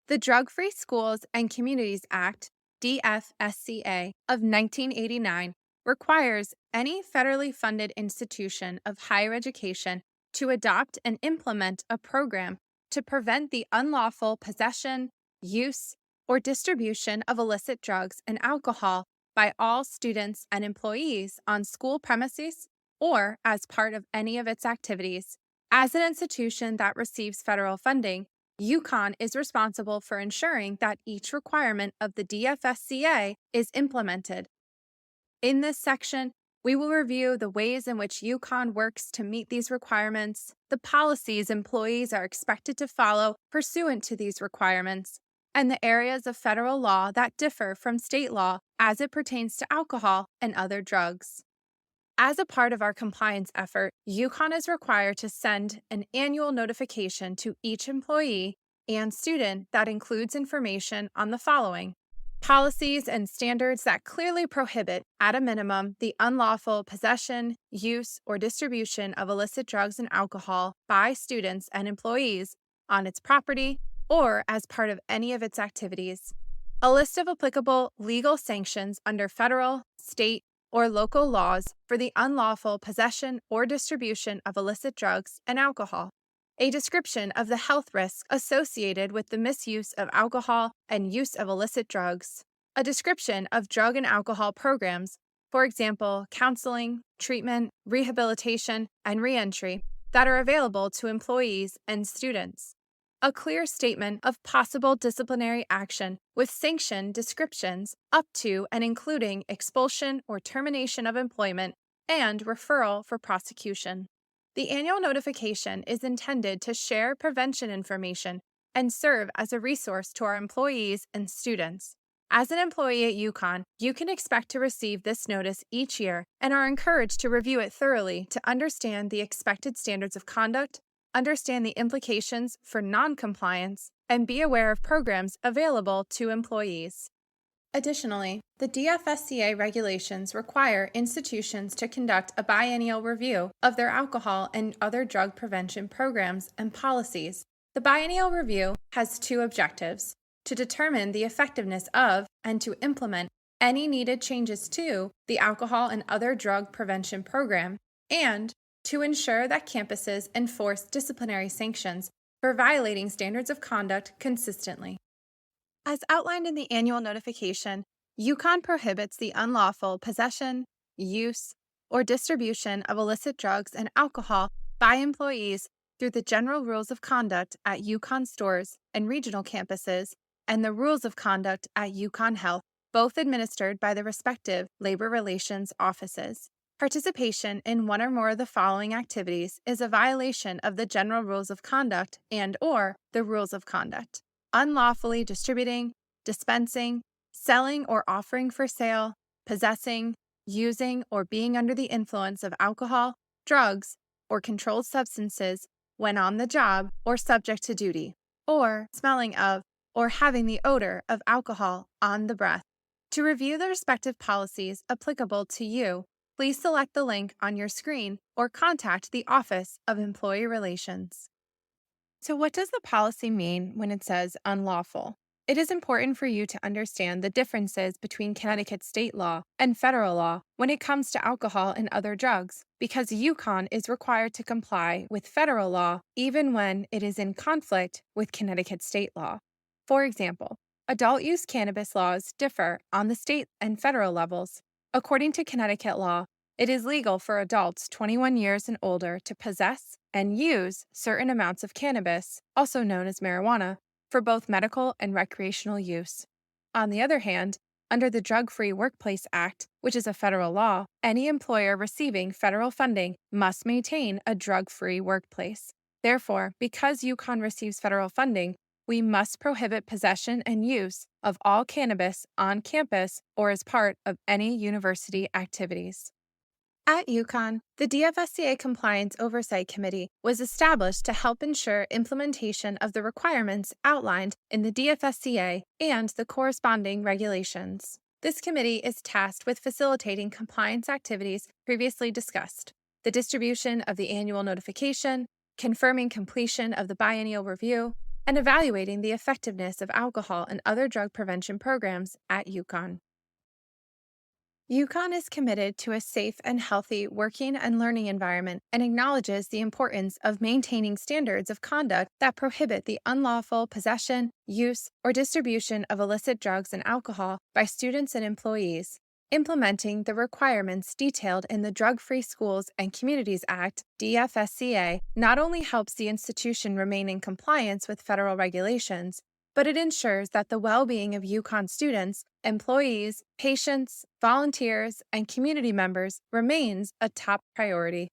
The Drug-Free Schools and Communities Act, DFSCA, of 1989 requires any federally funded institution of higher education to adopt and implement a program to prevent the unlawful possession, use, or distribution of illicit drugs and alcohol by all students and employees on school premises or as part of any of its activities. As an institution that receives federal funding, UConn is responsible for ensuring that each requirement of the DFSCA is implemented. In this section, we will review the ways in which UConn works to meet these requirements, the policies employees are expected to follow pursuant to these requirements, and the areas of federal law that differ from state law as it pertains to alcohol and other drugs. As a part of our compliance effort, UConn is required to send an annual notification to each employee and student that includes information on the following: policies and standards that clearly prohibit, at a minimum, the unlawful possession, use, or distribution of illicit drugs and alcohol by students and employees on its property or as part of any of its activities. A list of applicable legal sanctions under federal, state, or local laws for the unlawful possession or distribution of illicit drugs and alcohol. A description of the health risks associated with the misuse of alcohol and use of illicit drugs. A description of drug and alcohol programs, for example, counseling, treatment, rehabilitation, and reentry, that are available to employees and students. A clear statement of possible disciplinary action with sanction descriptions up to and including expulsion or termination of employment and referral for prosecution. The annual notification is intended to share prevention information and serve as a resource to our employees and students. As an employee at UConn, you can expect to receive this notice each year and are encouraged to review it thoroughly to understand the expected standards of conduct, understand the implications for non-compliance, and be aware of programs available to employees. Additionally, the DFSCA regulations require institutions to conduct a biennial review of their alcohol and other drug prevention programs and policies. The biennial review has two objectives: to determine the effectiveness of and to implement any needed changes to the alcohol and other drug prevention program, and to ensure that campuses enforce disciplinary sanctions for violating standards of conduct consistently. As outlined in the annual notification, UConn prohibits the unlawful possession, use, or distribution of illicit drugs and alcohol by employees through the general rules of conduct at UConn stores and regional campuses and the rules of conduct at UConn Health, both administered by the respective labor relations offices. Participation in one or more of the following activities is a violation of the general rules of conduct and/or the rules of conduct: unlawfully distributing, dispensing, selling or offering for sale, possessing, using, or being under the influence of alcohol, drugs, or controlled substances when on the job or subject to duty, or smelling of or having the odor of alcohol on the breath. To review the respective policies applicable to you, please select the link on your screen or contact the Office of Employee Relations. So, what does the policy mean when it says unlawful? It is important for you to understand the differences between Connecticut state law and federal law when it comes to alcohol and other drugs, because UConn is required to comply with federal law even when it is in conflict with Connecticut state law. For example, adult use cannabis laws differ on the state and federal levels. According to Connecticut law, it is legal for adults 21 years and older to possess and use certain amounts of cannabis, also known as marijuana, for both medical and recreational use. On the other hand, under the Drug-Free Workplace Act, which is a federal law, any employer receiving federal funding must maintain a drug-free workplace. Therefore, because UConn receives federal funding, we must prohibit possession and use of all cannabis on campus or as part of any university activities. At UConn, the DFSCA Compliance Oversight Committee was established to help ensure implementation of the requirements outlined in the DFSCA and the corresponding regulations. This committee is tasked with facilitating compliance activities previously discussed: the distribution of the annual notification, confirming completion of the biennial review, and evaluating the effectiveness of alcohol and other drug prevention programs at UConn. UConn is committed to a safe and healthy working and learning environment and acknowledges the importance of maintaining standards of conduct that prohibit the unlawful possession, use, or distribution of illicit drugs and alcohol by students and employees. Implementing the requirements detailed in the Drug Free Schools and Communities Act, DFSCA, not only helps the institution remain in compliance with federal regulations, but it ensures that the well being of UConn students, employees, patients, volunteers, and community members remains a top priority.